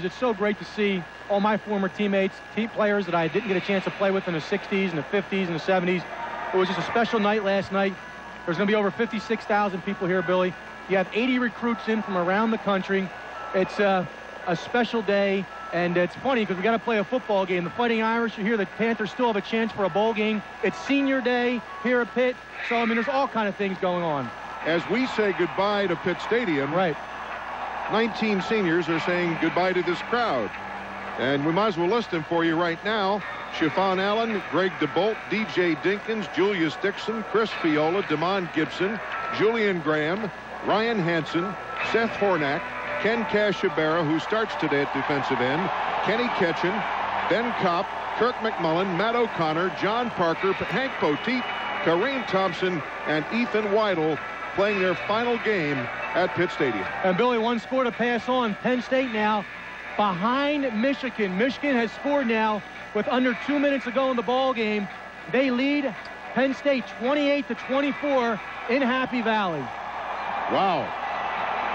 It's so great to see all my former teammates, team players that I didn't get a chance to play with in the 60s and the 50s and the 70s. It was just a special night last night. There's going to be over 56,000 people here, Billy. You have 80 recruits in from around the country. It's a special day, and it's funny because we got to play a football game. The Fighting Irish are here. The Panthers still have a chance for a bowl game. It's senior day here at Pitt. So, I mean, there's all kind of things going on. As we say goodbye to Pitt Stadium, right, 19 seniors are saying goodbye to this crowd. And we might as well list them for you right now. Chiffon Allen, Greg DeBolt, DJ Dinkins, Julius Dixon, Chris Fiola, Damon Gibson, Julian Graham, Ryan Hansen, Seth Hornack, Ken Cashabera, who starts today at defensive end, Kenny Ketchen, Ben Kopp, Kirk McMullen, Matt O'Connor, John Parker, Hank Poteet, Kareem Thompson, and Ethan Weidel playing their final game at Pitt Stadium. And Billy, one score to pass on. Penn State now behind Michigan. Michigan has scored now with under 2 minutes to go in the ball game. They lead Penn State 28-24 in Happy Valley. Wow.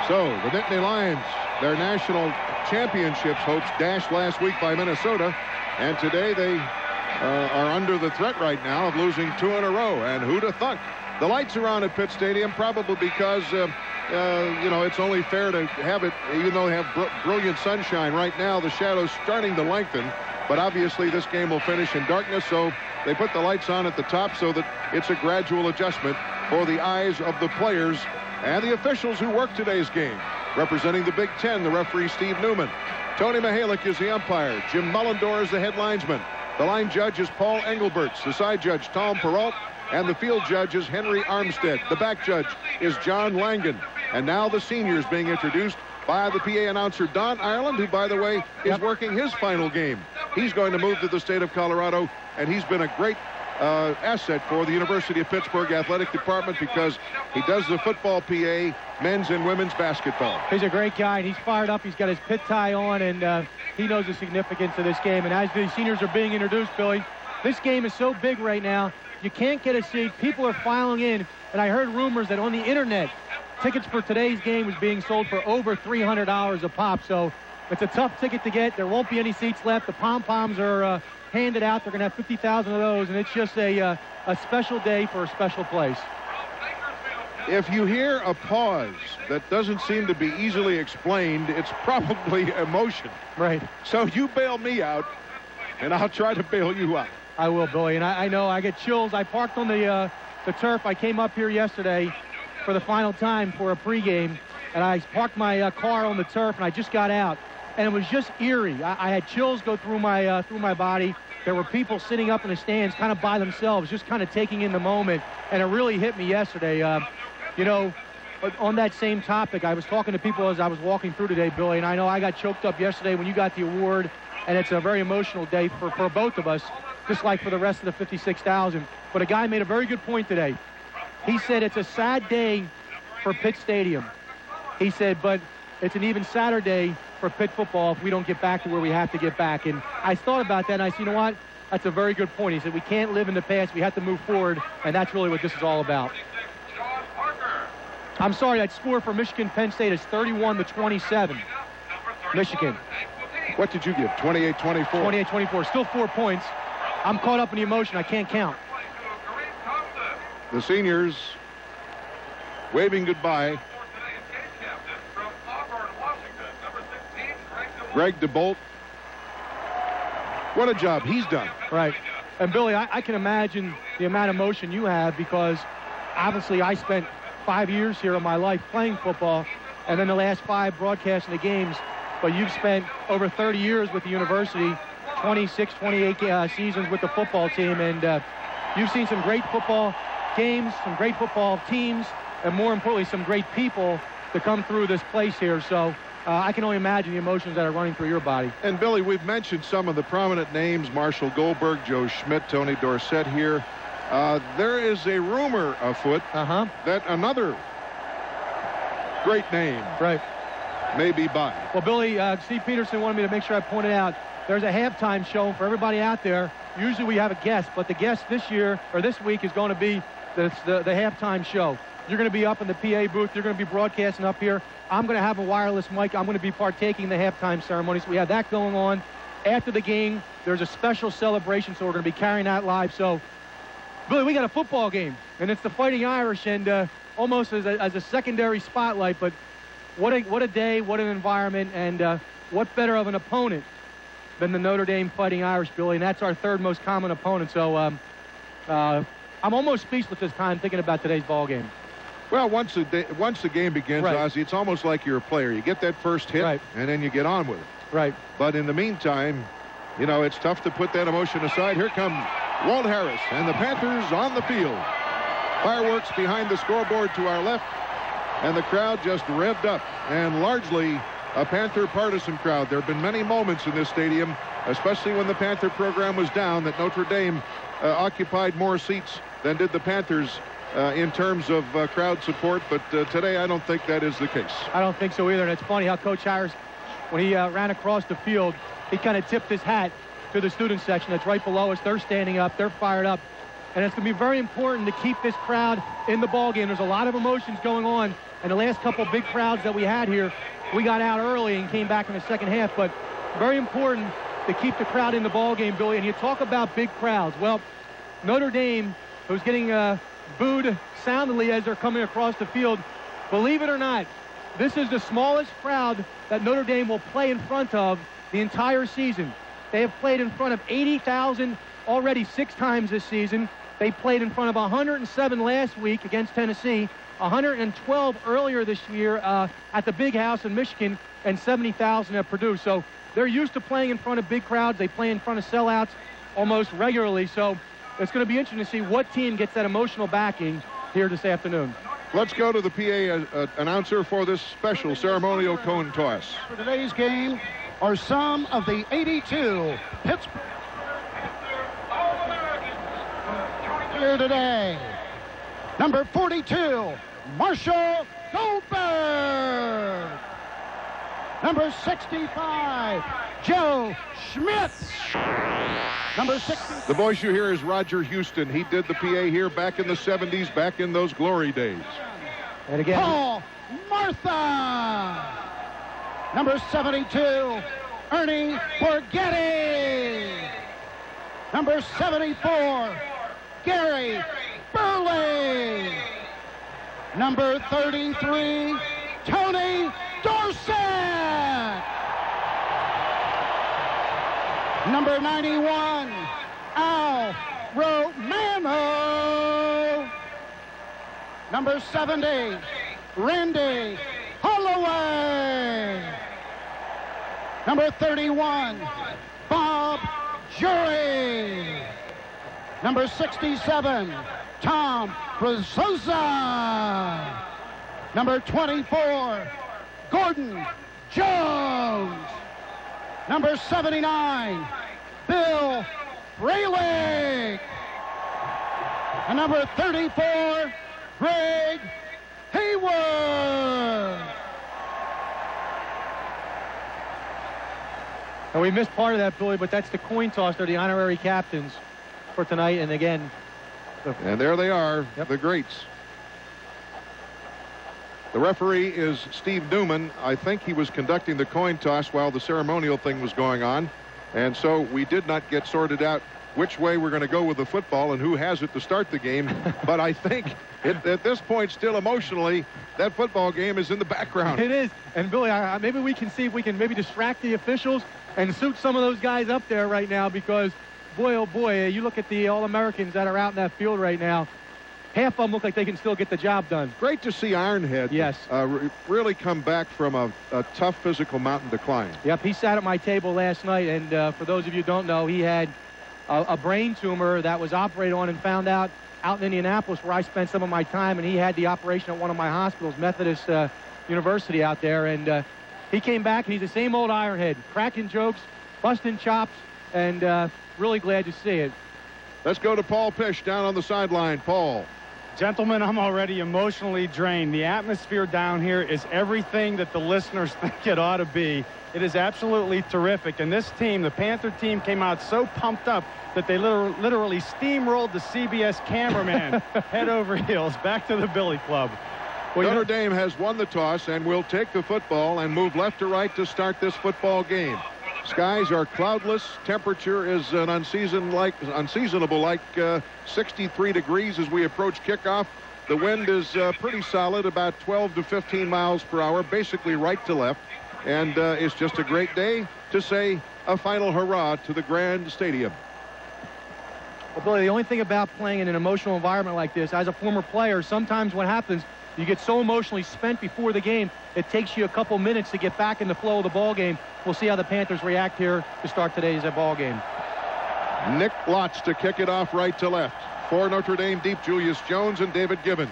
So the Nittany Lions, their national championships hopes dashed last week by Minnesota, and today they are under the threat right now of losing 2 in a row. And who'd have thunk? The lights are on at Pitt Stadium probably because you know, it's only fair to have it, even though they have brilliant sunshine right now. The shadow's starting to lengthen, but obviously this game will finish in darkness, so they put the lights on at the top so that it's a gradual adjustment for the eyes of the players and the officials who work today's game. Representing the Big Ten, the referee Steve Newman. Tony Mihalik is the umpire. Jim Mullendore is the head linesman. The line judge is Paul Engelberts. The side judge, Tom Perrault. And the field judge is Henry Armstead. The back judge is John Langan. And now the seniors being introduced by the PA announcer Don Ireland, who, by the way, is working his final game. He's going to move to the state of Colorado, and he's been a great asset for the University of Pittsburgh athletic department because he does the football PA, men's and women's basketball. He's a great guy, and he's fired up. He's got his Pitt tie on, and he knows the significance of this game. And as the seniors are being introduced, Billy, this game is so big right now. You can't get a seat. People are filing in, and I heard rumors that on the internet, tickets for today's game was being sold for over $300 a pop. So it's a tough ticket to get. There won't be any seats left. The pom-poms are handed out. They're going to have 50,000 of those, and it's just a special day for a special place. If you hear a pause that doesn't seem to be easily explained, it's probably emotion. Right. So you bail me out, and I'll try to bail you out. I will, Billy, and I know I get chills. I parked on the turf. I came up here yesterday for the final time for a pregame, and I parked my car on the turf, and I just got out, and it was just eerie. I had chills go through my body. There were people sitting up in the stands kind of by themselves, just kind of taking in the moment, and it really hit me yesterday. You know, on that same topic, I was talking to people as I was walking through today, Billy, and I know I got choked up yesterday when you got the award, and it's a very emotional day for both of us, just like for the rest of the 56,000. But a guy made a very good point today. He said it's a sad day for Pitt Stadium. He said, but it's an even sadder day for Pitt football if we don't get back to where we have to get back. And I thought about that, and I said, you know what? That's a very good point. He said, we can't live in the past. We have to move forward, and that's really what this is all about. I'm sorry, that score for Michigan-Penn State is 31-27. Michigan. What did you give? 28-24? 28-24. Still 4 points. I'm caught up in the emotion. I can't count. The seniors waving goodbye. Greg DeBolt. What a job he's done. Right. And, Billy, I can imagine the amount of emotion you have because, obviously, I spent 5 years here of my life playing football and then the last 5 broadcasting the games. But you've spent over 30 years with the university, 26, 28 seasons with the football team, and you've seen some great football games, some great football teams, and more importantly, some great people to come through this place here. So I can only imagine the emotions that are running through your body. And, Billy, we've mentioned some of the prominent names, Marshall Goldberg, Joe Schmidt, Tony Dorsett here. There is a rumor afoot that another great name may be by. Well, Billy, Steve Peterson wanted me to make sure I pointed out there's a halftime show for everybody out there. Usually we have a guest, but the guest this year, or this week, is going to be the halftime show. You're going to be up in the PA booth. You're going to be broadcasting up here. I'm going to have a wireless mic. I'm going to be partaking in the halftime ceremony. So we have that going on. After the game, there's a special celebration, so we're going to be carrying that live. So, Billy, we got a football game, and it's the Fighting Irish, and almost as a secondary spotlight. But what a day, what an environment, and what better of an opponent than the Notre Dame Fighting Irish, Billy, and that's our third most common opponent. So I'm almost speechless this time thinking about today's ball game. Well, once the game begins, right. Ozzie, it's almost like you're a player. You get that first hit, right. and then you get on with it. Right. But in the meantime, you know, it's tough to put that emotion aside. Here come Walt Harris and the Panthers on the field. Fireworks behind the scoreboard to our left, and the crowd just revved up, and largely a Panther partisan crowd. There have been many moments in this stadium, especially when the Panther program was down, that Notre Dame occupied more seats than did the Panthers in terms of crowd support. But today I don't think that is the case. I don't think so either. And it's funny how Coach Harris, when he ran across the field, he kind of tipped his hat to the student section that's right below us. They're standing up. They're fired up. And it's going to be very important to keep this crowd in the ballgame. There's a lot of emotions going on. And the last couple big crowds that we had here, we got out early and came back in the second half. But very important to keep the crowd in the ballgame, Billy. And you talk about big crowds. Well, Notre Dame, who's getting booed soundly as they're coming across the field, believe it or not, this is the smallest crowd that Notre Dame will play in front of the entire season. They have played in front of 80,000 already 6 times this season. They played in front of 107 last week against Tennessee, 112 earlier this year at the Big House in Michigan, and 70,000 at Purdue. So they're used to playing in front of big crowds. They play in front of sellouts almost regularly. So it's going to be interesting to see what team gets that emotional backing here this afternoon. Let's go to the PA announcer for this special ceremonial cone toss. For today's game are some of the 82 Pittsburgh here today. Number 42, Marshall Goldberg. Number 65, Joe Schmidt. Number 60. The voice you hear is Roger Houston. He did the PA here back in the 70s, back in those glory days. And again, Paul Martha. Number 72, Ernie Borghetti. Number 74, Gary Burley. Number 33, Tony Dorsett. Number 91, Al Romano. Number 70, Randy Holloway. Number 31, Bob Jury. Number 67, Tom Brazosa. Number 24, Gordon Jones. Number 79, Bill Fralick. And number 34, Greg Hayward. and we missed part of that, Billy, but that's the coin toss. They're the honorary captains for tonight. And again, And there they are, Yep. the greats. The referee is Steve Newman. I think he was conducting the coin toss while the ceremonial thing was going on. And so we did not get sorted out which way we're going to go with the football and who has it to start the game. But I think at this point, still emotionally, that football game is in the background. it is. And Billy, maybe we can see if we can maybe distract the officials and suit some of those guys up there right now, because boy, oh boy, you look at the All-Americans that are out in that field right now. Half of them look like they can still get the job done. Great to see Ironhead Yes. really come back from a tough physical mountain decline. Yep, he sat at my table last night, and for those of you who don't know, he had a brain tumor that was operated on and found out in Indianapolis, where I spent some of my time, and he had the operation at one of my hospitals, Methodist University out there, and he came back, and he's the same old Ironhead, cracking jokes, busting chops, and really glad to see it. Let's go to Paul Pish down on the sideline. Paul. Gentlemen, I'm already emotionally drained. The atmosphere down here is everything that the listeners think it ought to be. It is absolutely terrific. And this team, the Panther team, came out so pumped up that they literally steamrolled the CBS cameraman head over heels back to the Billy Club. Well, Notre Dame has won the toss and will take the football and move left to right to start this football game. Skies are cloudless. Temperature is an unseasonable like 63 degrees as we approach kickoff. The wind is pretty solid, about 12 to 15 miles per hour, basically right to left. And it's just a great day to say a final hurrah to the Grand Stadium. Well, Billy, the only thing about playing in an emotional environment like this, as a former player, sometimes what happens, you get so emotionally spent before the game, it takes you a couple minutes to get back in the flow of the ball game. We'll see how the Panthers react here to start today's ball game. Nick Lotz to kick it off right to left. For Notre Dame deep, Julius Jones and David Gibbons.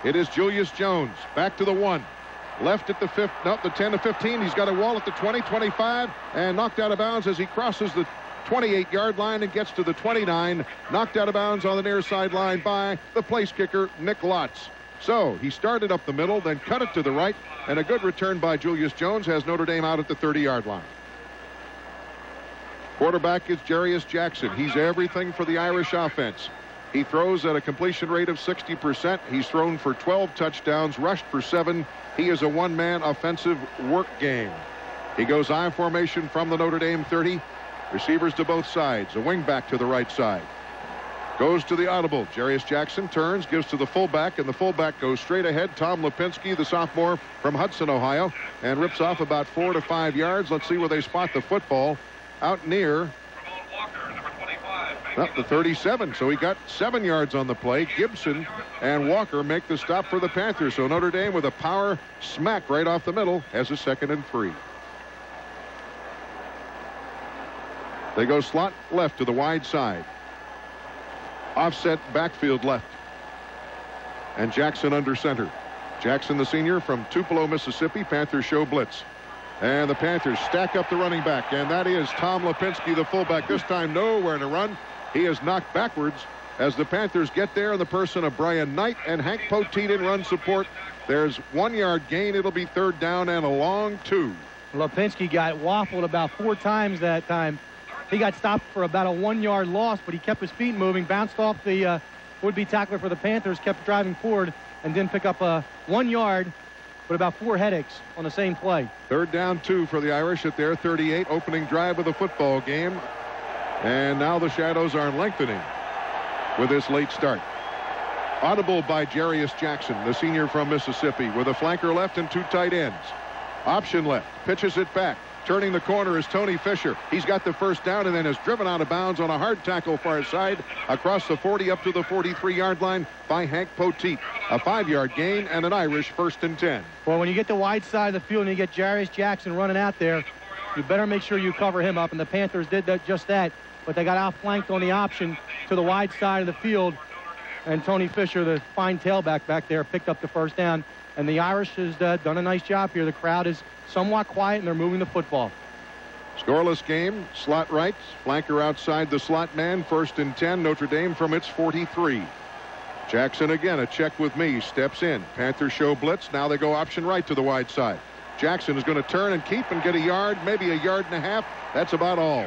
It is Julius Jones back to the 1. Left at the 10 to 15. He's got a wall at the 20, 25, and knocked out of bounds as he crosses the 28-yard line and gets to the 29. Knocked out of bounds on the near sideline by the place kicker, Nick Lotz. So he started up the middle, then cut it to the right, and a good return by Julius Jones has Notre Dame out at the 30-yard line. Quarterback is Jarius Jackson. He's everything for the Irish offense. He throws at a completion rate of 60%. He's thrown for 12 touchdowns, rushed for 7. He is a one-man offensive work game. He goes I formation from the Notre Dame 30. Receivers to both sides. A wing back to the right side. Goes to the audible. Jarius Jackson turns, gives to the fullback, and the fullback goes straight ahead. Tom Lipinski, the sophomore from Hudson, Ohio, and rips off about 4 to 5 yards. Let's see where they spot the football. Out near the 37. So he got 7 yards on the play. Gibson and Walker make the stop for the Panthers. So Notre Dame with a power smack right off the middle has a 2nd and 3. They go slot left to the wide side. Offset backfield left. And Jackson under center. Jackson, the senior from Tupelo, Mississippi. Panthers show blitz. And the Panthers stack up the running back. And that is Tom Lipinski, the fullback. This time nowhere to run. He is knocked backwards as the Panthers get there in the person of Brian Knight and Hank Poteet in run support. There's 1 yard gain. It'll be 3rd down and a long 2. Lipinski got waffled about 4 times that time. He got stopped for about a 1 yard loss, but he kept his feet moving, bounced off the would-be tackler for the Panthers, kept driving forward, and didn't pick up 1 yard, but about 4 headaches on the same play. 3rd down 2 for the Irish at their 38, opening drive of the football game. And now the shadows are lengthening with this late start. Audible by Jarius Jackson, the senior from Mississippi, with a flanker left and 2 tight ends. Option left, pitches it back. Turning the corner is Tony Fisher. He's got the 1st down and then is driven out of bounds on a hard tackle far side across the 40 up to the 43-yard line by Hank Poteet. A 5-yard gain and an Irish 1st and 10. Well, when you get the wide side of the field and you get Jarius Jackson running out there, you better make sure you cover him up, and the Panthers did just that, but they got outflanked on the option to the wide side of the field, and Tony Fisher, the fine tailback back there, picked up the 1st down, and the Irish has done a nice job here. The crowd is somewhat quiet, and they're moving the football. Scoreless game, slot right, flanker outside the slot man, 1st and 10, Notre Dame from its 43. Jackson again, a check with me, steps in. Panthers show blitz, now they go option right to the wide side. Jackson is going to turn and keep and get a yard, maybe a yard and a half. That's about all.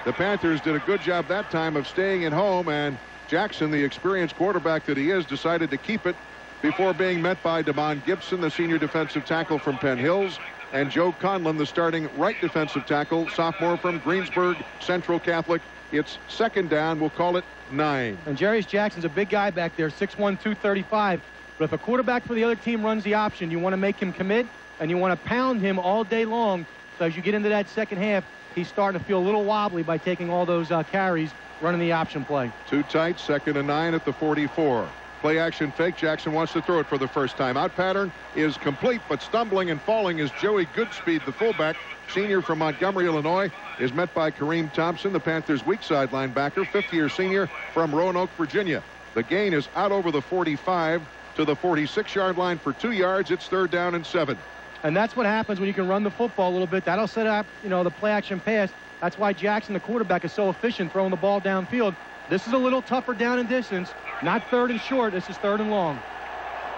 The Panthers did a good job that time of staying at home, and Jackson, the experienced quarterback that he is, decided to keep it before being met by Damon Gibson, the senior defensive tackle from Penn Hills, and Joe Conlon, the starting right defensive tackle, sophomore from Greensburg Central Catholic. It's 2nd down. We'll call it 9. And Jarius Jackson's a big guy back there, 6'1", 235. But if a quarterback for the other team runs the option, you want to make him commit, and you want to pound him all day long. So as you get into that 2nd half, he's starting to feel a little wobbly by taking all those carries, running the option play. 2 tight, 2nd and 9 at the 44. Play action fake. Jackson wants to throw it for the 1st time. Out pattern is complete, but stumbling and falling is Joey Goodspeed, the fullback, senior from Montgomery, Illinois, is met by Kareem Thompson, the Panthers' weak side linebacker, 5th-year senior from Roanoke, Virginia. The gain is out over the 45 to the 46-yard line for 2 yards. It's 3rd down and 7. And that's what happens when you can run the football a little bit. That'll set up, the play action pass. That's why Jackson, the quarterback, is so efficient throwing the ball downfield. This is a little tougher down and distance. Not third and short. This is third and long.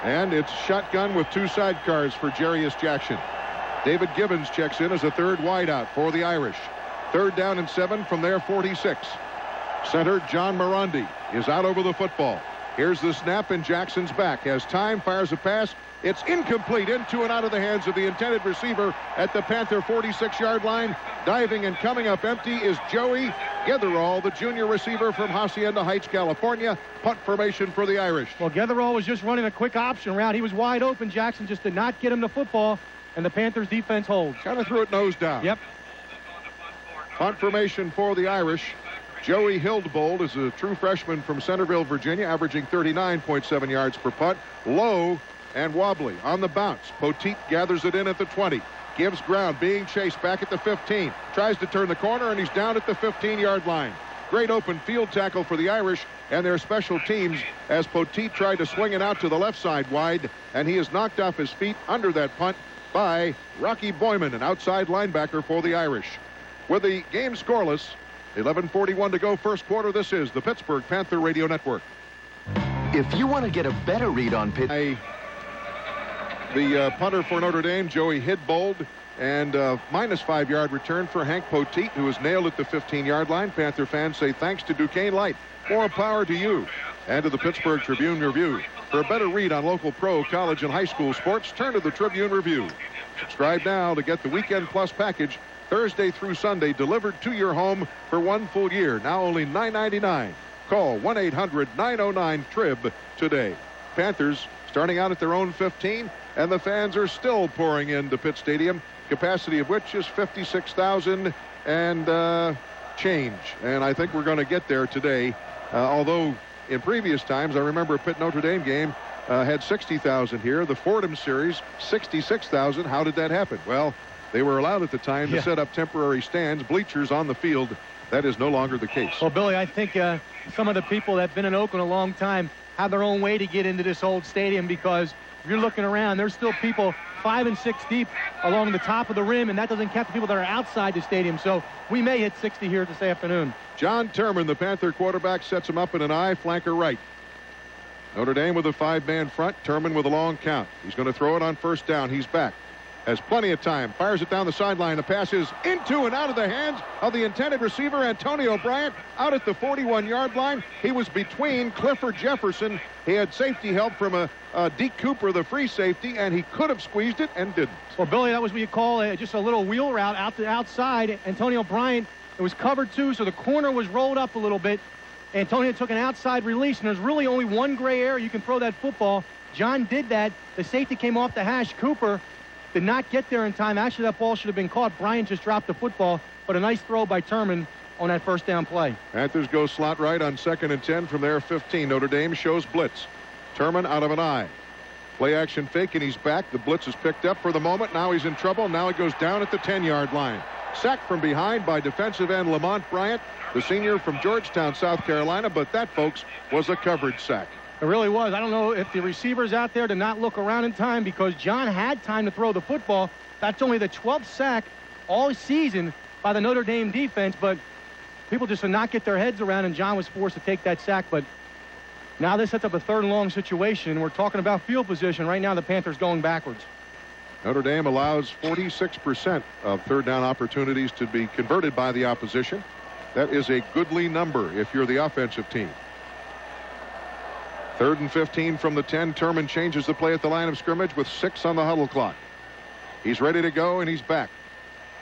And it's shotgun with 2 sidecars for Jarius Jackson. David Gibbons checks in as a third wideout for the Irish. 3rd down and 7 from their 46. Center John Morandi is out over the football. Here's the snap, and Jackson's back. Has time, fires a pass. It's incomplete, into and out of the hands of the intended receiver at the Panther 46-yard line. Diving and coming up empty is Joey Getherall, the junior receiver from Hacienda Heights, California. Punt formation for the Irish. Well, Getherall was just running a quick option route. He was wide open. Jackson just did not get him the football, and the Panthers defense holds. Kind of threw it nose down. Yep. Punt formation for the Irish. Joey Hillgrove is a true freshman from Centerville, Virginia, averaging 39.7 yards per punt. Low and wobbly on the bounce. Poteet gathers it in at the 20. Gives ground, being chased back at the 15. Tries to turn the corner, and he's down at the 15-yard line. Great open field tackle for the Irish and their special teams as Poteet tried to swing it out to the left side wide, and he is knocked off his feet under that punt by Rocky Boyman, an outside linebacker for the Irish. With the game scoreless, 11:41 to go first quarter, this is the Pittsburgh Panther Radio Network. If you want to get a better read on Pitt... The punter for Notre Dame, Joey Hillgrove, and minus 5-yard return for Hank Poteet, who was nailed at the 15-yard line. Panther fans say thanks to Duquesne Light. More power to you. And to the Pittsburgh Tribune Review. For a better read on local pro, college, and high school sports, turn to the Tribune Review. Subscribe now to get the Weekend Plus package, Thursday through Sunday, delivered to your home for 1 full year. Now only $9.99. Call 1-800-909-TRIB today. Panthers starting out at their own 15, and the fans are still pouring into Pitt Stadium, capacity of which is 56,000 and change. And I think we're going to get there today, although in previous times, I remember a Pitt Notre Dame game had 60,000 here. The Fordham series, 66,000. How did that happen? Well, they were allowed at the time to set up temporary stands, bleachers on the field. That is no longer the case. Well, Billy, I think some of the people that have been in Oakland a long time have their own way to get into this old stadium, because if you're looking around, there's still people 5 and 6 deep along the top of the rim, and that doesn't count the people that are outside the stadium. So we may hit 60 here this afternoon. John Turman, the Panther quarterback, sets him up in an I, flanker right. Notre Dame with a 5-man front. Turman with a long count. He's going to throw it on first down. He's back. Has plenty of time. Fires it down the sideline. The pass is into and out of the hands of the intended receiver, Antonio Bryant, out at the 41-yard line. He was between Clifford Jefferson. He had safety help from Deke Cooper, the free safety, and he could have squeezed it and didn't. Well, Billy, that was what you call just a little wheel route out to the outside. Antonio Bryant, it was covered too, so the corner was rolled up a little bit. Antonio took an outside release, and there's really only one gray area you can throw that football. John did that. The safety came off the hash. Cooper did not get there in time. Actually, that ball should have been caught. Bryant just dropped the football, but a nice throw by Turman on that first down play. Panthers go slot right on 2nd and 10 from their 15. Notre Dame shows blitz. Turman out of an I. Play action fake, and he's back. The blitz is picked up for the moment. Now he's in trouble. Now he goes down at the 10-yard line. Sacked from behind by defensive end Lamont Bryant, the senior from Georgetown, South Carolina, but that, folks, was a coverage sack. It really was. I don't know if the receivers out there did not look around in time, because John had time to throw the football. That's only the 12th sack all season by the Notre Dame defense, but people just did not get their heads around, and John was forced to take that sack. But now this sets up a 3rd and long situation. We're talking about field position. Right now the Panthers going backwards. Notre Dame allows 46% of 3rd down opportunities to be converted by the opposition. That is a goodly number if you're the offensive team. 3rd and 15 from the 10. Turman changes the play at the line of scrimmage with 6 on the huddle clock. He's ready to go, and he's back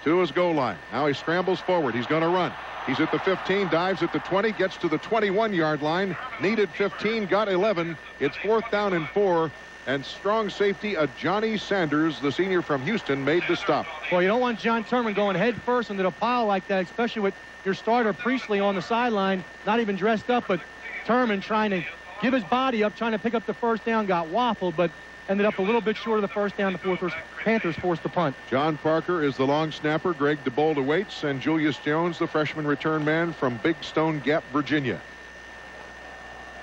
to his goal line. Now he scrambles forward. He's going to run. He's at the 15, dives at the 20, gets to the 21-yard line. Needed 15, got 11. It's 4th down and 4. And strong safety, Johnny Sanders, the senior from Houston, made the stop. Well, you don't want John Turman going head first into the pile like that, especially with your starter Priestley on the sideline, not even dressed up, but Turman trying to give his body up, trying to pick up the first down, got waffled, but ended up a little bit short of the first down. The Panthers forced the punt. John Parker is the long snapper. Greg DeBold awaits, and Julius Jones, the freshman return man from Big Stone Gap, Virginia.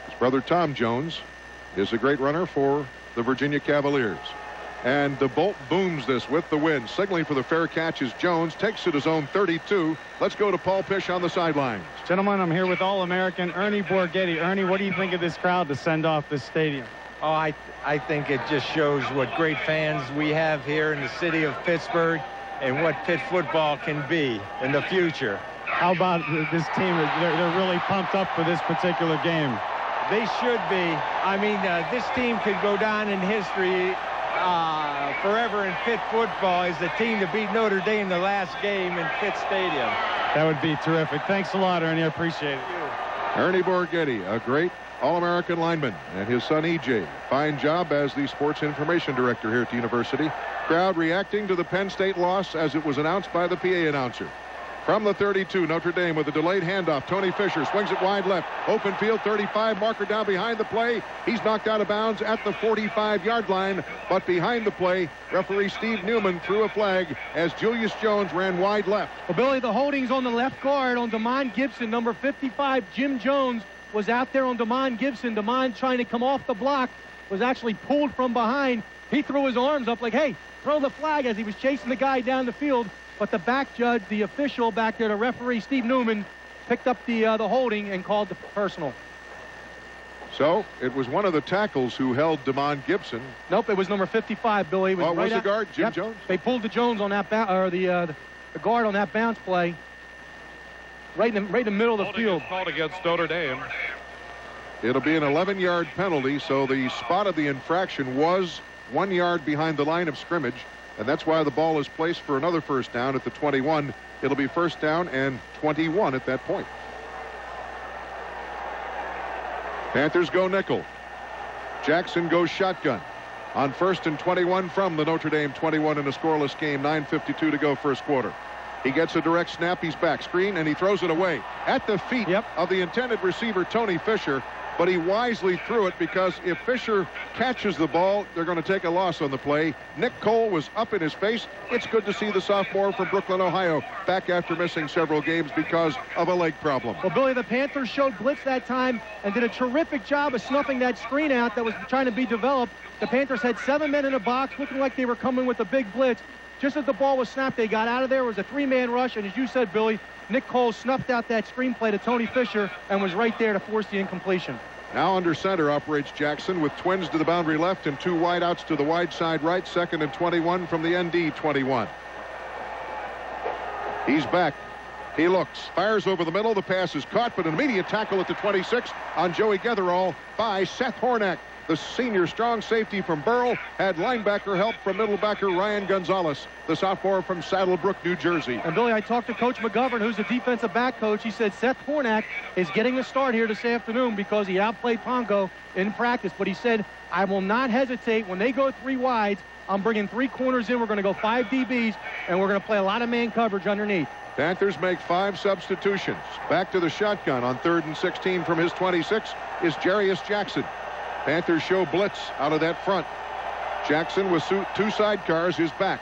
His brother Tom Jones is a great runner for the Virginia Cavaliers. And the Bolt booms this with the wind. Signaling for the fair catch is Jones. Takes to his own 32. Let's go to Paul Pish on the sidelines. Gentlemen, I'm here with All-American Ernie Borghetti. Ernie, what do you think of this crowd to send off this stadium? Oh, I think it just shows what great fans we have here in the city of Pittsburgh and what Pitt football can be in the future. How about this team? They're really pumped up for this particular game. They should be. I mean, this team could go down in history forever in Pitt football as the team to beat Notre Dame the last game in Pitt Stadium. That would be terrific. Thanks a lot, Ernie. I appreciate it. Ernie Borghetti, a great All-American lineman, and his son E.J. Fine job as the sports information director here at the university. Crowd reacting to the Penn State loss as it was announced by the PA announcer. From the 32, Notre Dame with a delayed handoff. Tony Fisher swings it wide left. Open field, 35. Marker down behind the play. He's knocked out of bounds at the 45-yard line. But behind the play, referee Steve Newman threw a flag as Julius Jones ran wide left. Well, Billy, the holding's on the left guard on Damon Gibson. Number 55, Jim Jones, was out there on Damon Gibson. Damon, trying to come off the block, was actually pulled from behind. He threw his arms up like, hey, throw the flag, as he was chasing the guy down the field. But the back judge, the official back there, the referee, Steve Newman, picked up the holding and called the personal. So it was one of the tackles who held Damon Gibson. Nope, it was number 55, Billy. It was was the guard, Jim Jones? They pulled the Jones on that the guard on that bounce play. Right in the middle of the field. Called against Notre Dame. It'll be an 11-yard penalty, so the spot of the infraction was 1 yard behind the line of scrimmage. And that's why the ball is placed for another first down at the 21. It'll be first down and 21 at that point. Panthers go nickel. Jackson goes shotgun. On first and 21 from the Notre Dame 21 in a scoreless game. 9:52 to go first quarter. He gets a direct snap. He's back. Screen, and he throws it away at the feet of the intended receiver, Tony Fisher. But he wisely threw it because if Fisher catches the ball, they're going to take a loss on the play. Nick Cole was up in his face. It's good to see the sophomore from Brooklyn, Ohio, back after missing several games because of a leg problem. Well, Billy, the Panthers showed blitz that time and did a terrific job of snuffing that screen out that was trying to be developed. The Panthers had 7 men in the box, looking like they were coming with a big blitz. Just as the ball was snapped, they got out of there. It was a 3-man rush, and as you said, Billy, Nick Cole snuffed out that screenplay to Tony Fisher and was right there to force the incompletion. Now under center operates Jackson with twins to the boundary left and 2 wideouts to the wide side right. 2nd and 21 from the ND 21. He's back. He looks, fires over the middle. The pass is caught, but an immediate tackle at the 26 on Joey Getherall by Seth Hornack. The senior strong safety from Burrell had linebacker help from middlebacker Ryan Gonzalez, the sophomore from Saddlebrook, New Jersey. And Billy, I talked to Coach McGovern, who's the defensive back coach. He said Seth Hornack is getting the start here this afternoon because he outplayed Pongo in practice. But he said, I will not hesitate. When they go 3 wides, I'm bringing 3 corners in. We're going to go 5 DBs, and we're going to play a lot of man coverage underneath. Panthers make 5 substitutions. Back to the shotgun on 3rd and 16 from his 26 is Jarius Jackson. Panthers show blitz out of that front. Jackson with 2 sidecars is back.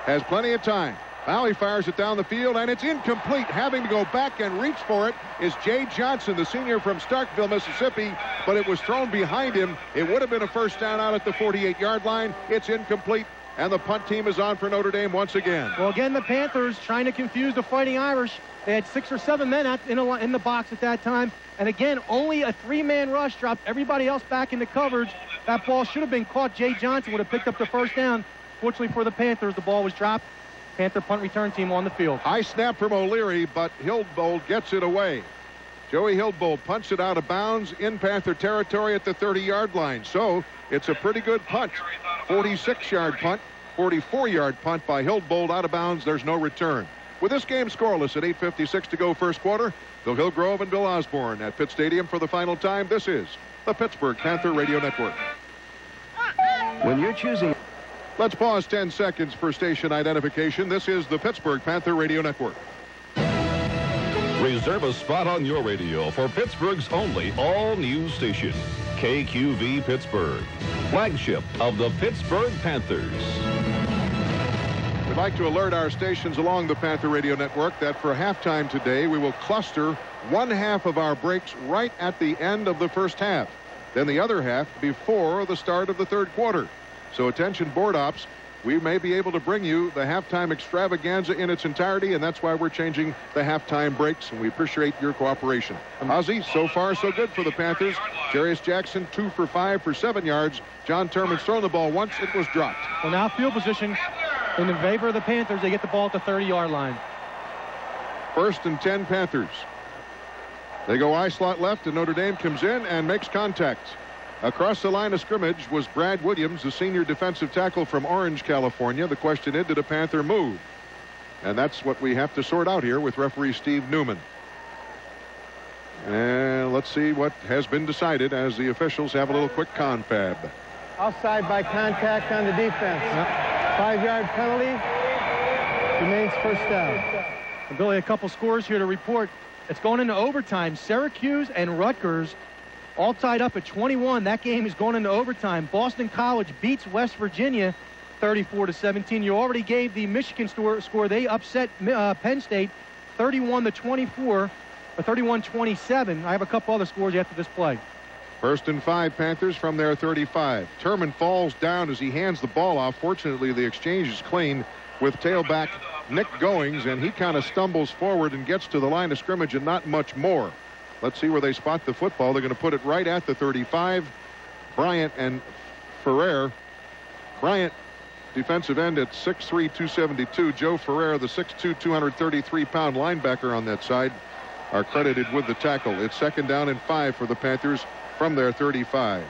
Has plenty of time. Now he fires it down the field, and it's incomplete. Having to go back and reach for it is Jay Johnson, the senior from Starkville, Mississippi, but it was thrown behind him. It would have been a first down out at the 48-yard line. It's incomplete, and the punt team is on for Notre Dame once again. Well, again, the Panthers trying to confuse the Fighting Irish. They had 6 or 7 men in the box at that time. And again, only a 3-man rush dropped everybody else back into coverage. That ball should have been caught. Jay Johnson would have picked up the first down. Fortunately for the Panthers, the ball was dropped. Panther punt return team on the field. High snap from O'Leary, but Hildbold gets it away. Joey Hildbold punts it out of bounds in Panther territory at the 30-yard line. So it's a pretty good punt. 46-yard punt, 44-yard punt by Hildbold out of bounds. There's no return. With this game scoreless at 8:56 to go first quarter, Bill Hillgrove and Bill Osborne at Pitt Stadium for the final time. This is the Pittsburgh Panther Radio Network. When you're choosing... Let's pause 10 seconds for station identification. This is the Pittsburgh Panther Radio Network. Reserve a spot on your radio for Pittsburgh's only all-news station, KQV Pittsburgh, flagship of the Pittsburgh Panthers. We'd like to alert our stations along the Panther Radio Network that for halftime today, we will cluster 1/2 of our breaks right at the end of the first half. Then the other half before the start of the third quarter. So attention board ops. We may be able to bring you the halftime extravaganza in its entirety, and that's why we're changing the halftime breaks, and we appreciate your cooperation. Ozzie, so far so good for the Panthers. Jarius Jackson 2 for 5 for 7 yards. John Turman's thrown the ball once. It was dropped. Well, now field position in the favor of the Panthers. They get the ball at the 30-yard line. 1st and 10 Panthers. They go I slot left, and Notre Dame comes in and makes contact. Across the line of scrimmage was Brad Williams, the senior defensive tackle from Orange, California. The question is, did a Panther move? And that's what we have to sort out here with referee Steve Newman. And let's see what has been decided as the officials have a little quick confab. Offside by contact on the defense. 5-yard penalty. Remains first down. And Billy, a couple scores here to report. It's going into overtime. Syracuse and Rutgers all tied up at 21. That game is going into overtime. Boston College beats West Virginia 34-17. You already gave the Michigan score. They upset Penn State 31-24 or 31-27. I have a couple other scores after this play. 1st and 5 Panthers from their 35. Turman falls down as he hands the ball off. Fortunately, the exchange is clean with tailback Nick Goings, and he kind of stumbles forward and gets to the line of scrimmage and not much more. Let's see where they spot the football. They're going to put it right at the 35. Bryant and Ferrer. Bryant, defensive end at 6'3", 272. Joe Ferrer, the 6'2", 233-pound linebacker on that side, are credited with the tackle. It's 2nd down and 5 for the Panthers from their 35.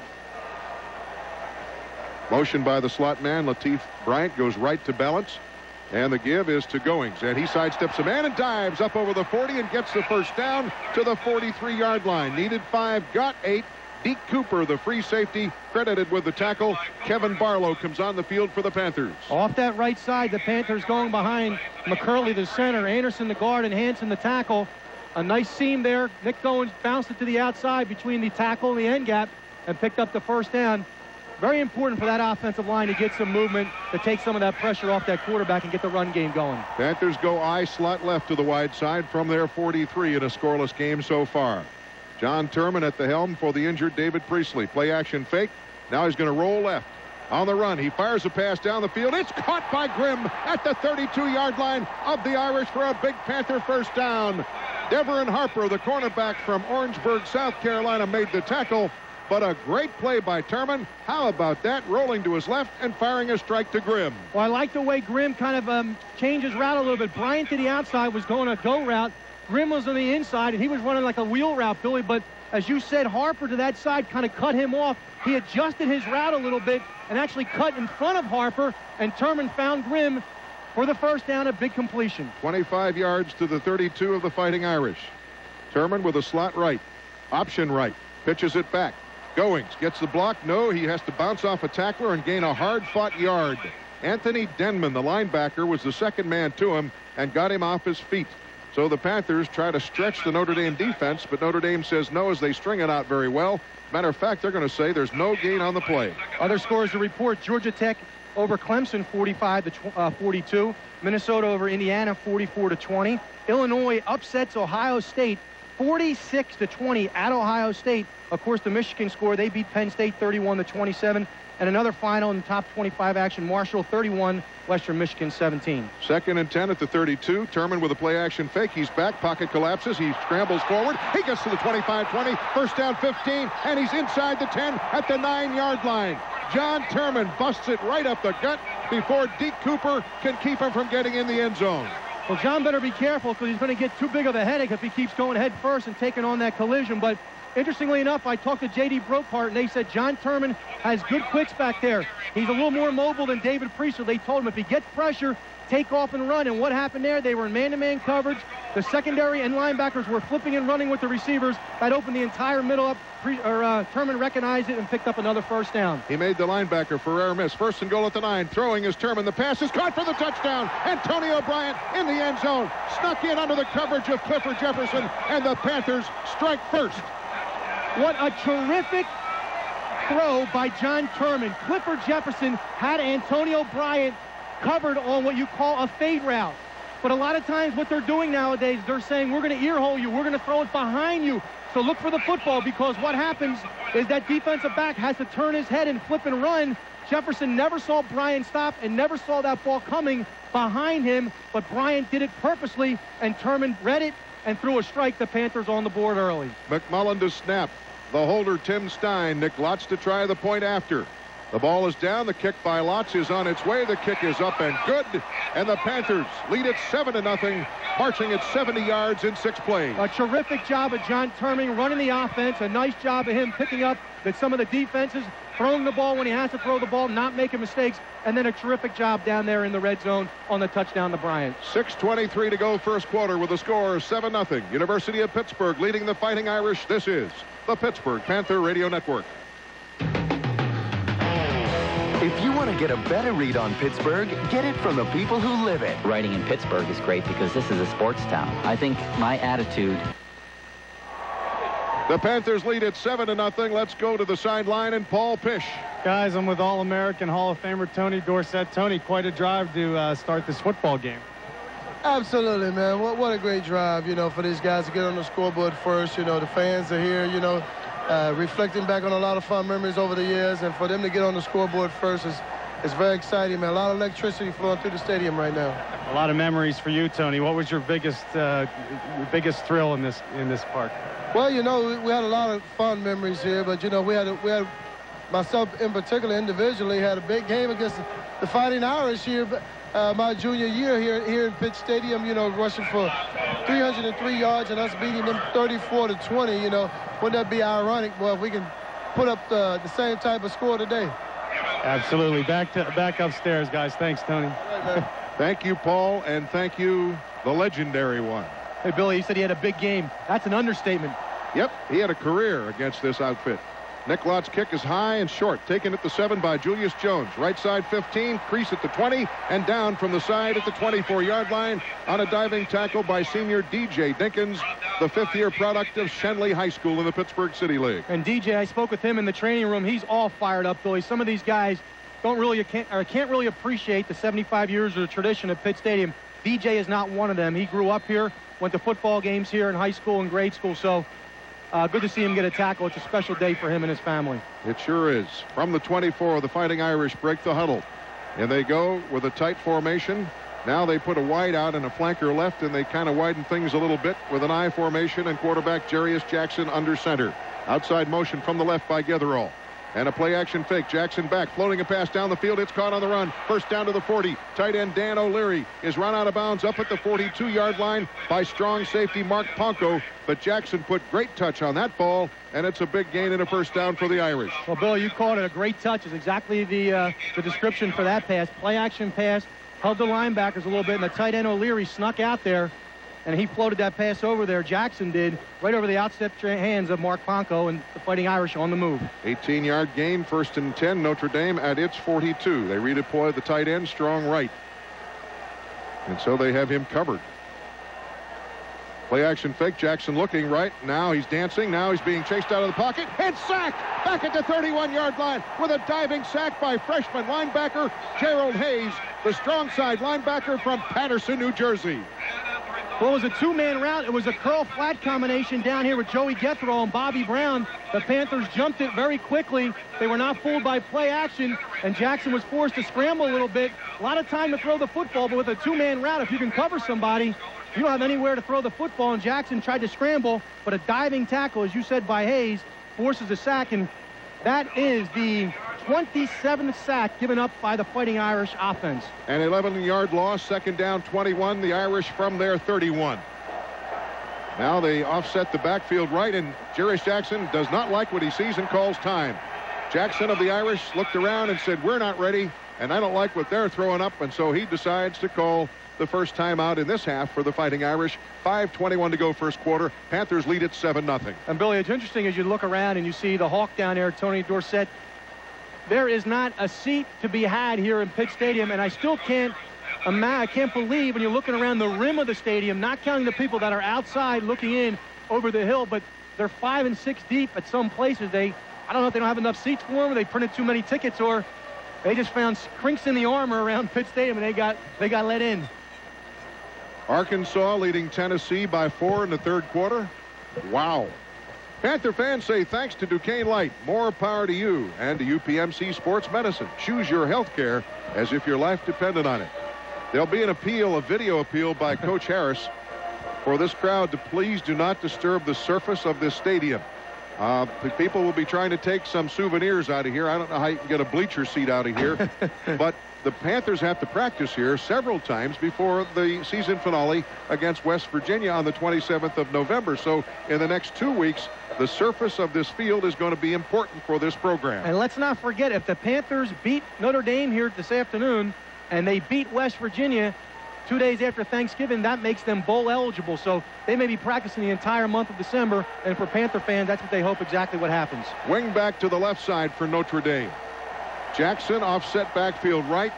Motion by the slot man. Lateef Bryant goes right to balance. And the give is to Goings, and he sidesteps a man and dives up over the 40 and gets the first down to the 43-yard line. Needed 5, got 8. Deke Cooper, the free safety, credited with the tackle. Kevin Barlow comes on the field for the Panthers. Off that right side, the Panthers going behind McCurley, the center, Anderson, the guard, and Hanson, the tackle. A nice seam there. Nick Goings bounced it to the outside between the tackle and the end gap and picked up the first down. Very important for that offensive line to get some movement, to take some of that pressure off that quarterback and get the run game going. Panthers go I slot left to the wide side from their 43 in a scoreless game so far. John Turman at the helm for the injured David Priestley. Play action fake. Now he's going to roll left. On the run, he fires a pass down the field. It's caught by Grimm at the 32-yard line of the Irish for a big Panther first down. Deveron Harper, the cornerback from Orangeburg, South Carolina, made the tackle. But a great play by Turman. How about that? Rolling to his left and firing a strike to Grimm. Well, I like the way Grimm kind of changed his route a little bit. Bryant to the outside was going a go route. Grimm was on the inside, and he was running like a wheel route, Billy. But as you said, Harper to that side kind of cut him off. He adjusted his route a little bit and actually cut in front of Harper, and Turman found Grimm for the first down, a big completion. 25 yards to the 32 of the Fighting Irish. Turman with a slot right. Option right. Pitches it back. Goings gets the block. No, he has to bounce off a tackler and gain a hard-fought yard. Anthony Denman, the linebacker, was the second man to him and got him off his feet. So the Panthers try to stretch the Notre Dame defense, but Notre Dame says no as they string it out very well. Matter of fact, they're going to say there's no gain on the play. Other scores to report: Georgia Tech over Clemson 45-42. Minnesota over Indiana 44-20. Illinois upsets Ohio State 46-20 at Ohio State. Of course, the Michigan score, they beat Penn State 31-27. And another final in top 25 action, Marshall 31, Western Michigan 17. 2nd and 10 at the 32. Turman with a play action fake. He's back. Pocket collapses. He scrambles forward. He gets to the 25-20. First down 15. And he's inside the 10 at the 9-yard line. John Turman busts it right up the gut before Deke Cooper can keep him from getting in the end zone. Well, John better be careful because he's going to get too big of a headache if he keeps going head first and taking on that collision. But interestingly enough, I talked to J.D. Brokehart, and they said John Turman has good quicks back there. He's a little more mobile than David Priestley. They told him if he gets pressure, take off and run. And what happened there? They were in man-to-man coverage. The secondary and linebackers were flipping and running with the receivers. That opened the entire middle up. Turman recognized it and picked up another first down. He made the linebacker Ferrer miss. 1st and goal at the 9. Throwing is Turman. The pass is caught for the touchdown. Antonio Bryant in the end zone. Snuck in under the coverage of Clifford Jefferson, and the Panthers strike first. What a terrific throw by John Turman. Clifford Jefferson had Antonio Bryant covered on what you call a fade route. But a lot of times what they're doing nowadays, they're saying, we're going to earhole you. We're going to throw it behind you. So look for the football, because what happens is that defensive back has to turn his head and flip and run Jefferson never saw Bryant stop and never saw that ball coming behind him, but Bryant did it purposely, and Turman read it and threw a strike. The Panthers on the board early. McMullen to snap. The holder, Tim Stein. Nick Lotz to try the point after. The ball is down. The kick by Lotz is on its way. The kick is up and good. And the Panthers lead it 7-0, marching at 70 yards in 6 plays. A terrific job of John Turman running the offense. A nice job of him picking up that some of the defenses, throwing the ball when he has to throw the ball, not making mistakes. And then a terrific job down there in the red zone on the touchdown to Bryant. 6:23 to go first quarter with the score 7-0. University of Pittsburgh leading the Fighting Irish. This is the Pittsburgh Panther Radio Network. If you want to get a better read on Pittsburgh, get it from the people who live it. Writing in Pittsburgh is great because this is a sports town. I think my attitude... The Panthers lead at 7-0. Let's go to the sideline and Paul Pish. Guys, I'm with All-American Hall of Famer Tony Dorsett. Tony, quite a drive to start this football game. Absolutely, man. What a great drive, for these guys to get on the scoreboard first. The fans are here, reflecting back on a lot of fun memories over the years, and for them to get on the scoreboard first is very exciting, man. A lot of electricity flowing through the stadium right now. A lot of memories for you, Tony. What was your biggest thrill in this park? Well, we had a lot of fun memories here, but we had myself in particular, individually, had a big game against the Fighting Irish here. My junior year here in Pitt Stadium, rushing for 303 yards and us beating them 34-20. Wouldn't that be ironic? Well, if we can put up the same type of score today. Absolutely. Back upstairs, guys. Thanks, Tony. Right, Thank you, Paul, and thank you, the legendary one. Hey, Billy, you said he had a big game. That's an understatement. Yep, he had a career against this outfit. Nick Lott's kick is high and short, taken at the 7 by Julius Jones. Right side 15, crease at the 20, and down from the side at the 24-yard line on a diving tackle by senior DJ Dinkins, the fifth-year product of Shenley High School in the Pittsburgh City League. And DJ, I spoke with him in the training room. He's all fired up, Billy. Some of these guys can't really appreciate the 75 years of tradition at Pitt Stadium. DJ is not one of them. He grew up here, went to football games here in high school and grade school, so good to see him get a tackle. It's a special day for him and his family. It sure is. From the 24, the Fighting Irish break the huddle. And they go with a tight formation. Now they put a wide out and a flanker left, and they kind of widen things a little bit with an I formation and quarterback Jarius Jackson under center. Outside motion from the left by Getherall. And a play-action fake. Jackson back, floating a pass down the field. It's caught on the run. First down to the 40. Tight end Dan O'Leary is run out of bounds up at the 42-yard line by strong safety Mark Ponko. But Jackson put great touch on that ball, and it's a big gain and a first down for the Irish. Well, Bill, you called it a great touch. Is exactly the description for that pass. Play-action pass. Held the linebackers a little bit, and the tight end O'Leary snuck out there, and he floated that pass over there. Jackson did, right over the outstretched hands of Mark Ponko, and the Fighting Irish on the move. 18-yard gain, 1st and 10. Notre Dame at its 42. They redeploy the tight end, strong right. And so they have him covered. Play action fake. Jackson looking right. Now he's dancing. Now he's being chased out of the pocket. And sacked back at the 31-yard line with a diving sack by freshman linebacker Gerald Hayes, the strong side linebacker from Patterson, New Jersey. Well, it was a two-man route. It was a curl-flat combination down here with Joey Getherall and Bobby Brown. The Panthers jumped it very quickly. They were not fooled by play action, and Jackson was forced to scramble a little bit. A lot of time to throw the football, but with a two-man route, if you can cover somebody, you don't have anywhere to throw the football, and Jackson tried to scramble, but a diving tackle, as you said, by Hayes, forces a sack, and that is the 27th sack given up by the Fighting Irish offense. An 11-yard loss, 2nd down, 21. The Irish from their 31. Now they offset the backfield right, and Jarius Jackson does not like what he sees and calls time. Jackson of the Irish looked around and said, "We're not ready, and I don't like what they're throwing up," and so he decides to call the first timeout in this half for the Fighting Irish. 5:21 to go first quarter. Panthers lead at 7-0. And Billy, it's interesting as you look around and you see the Hawk down there, Tony Dorsett. There is not a seat to be had here in Pitt Stadium, and I still can't believe when you're looking around the rim of the stadium, not counting the people that are outside looking in over the hill, but they're 5 and 6 deep at some places. I don't know if they don't have enough seats for them, or they printed too many tickets, or they just found crinks in the armor around Pitt Stadium, and they got let in. Arkansas leading Tennessee by 4 in the third quarter. Wow. Panther fans say thanks to Duquesne Light, more power to you, and to UPMC Sports Medicine. Choose your health care as if your life depended on it. There'll be an appeal, a video appeal by Coach Harris for this crowd to please do not disturb the surface of this stadium. The people will be trying to take some souvenirs out of here. I don't know how you can get a bleacher seat out of here, but the Panthers have to practice here several times before the season finale against West Virginia on the 27th of November. So in the next 2 weeks, the surface of this field is going to be important for this program. And let's not forget, if the Panthers beat Notre Dame here this afternoon and they beat West Virginia 2 days after Thanksgiving, that makes them bowl eligible. So they may be practicing the entire month of December, and for Panther fans, that's what they hope exactly what happens. Wing back to the left side for Notre Dame. Jackson offset backfield right.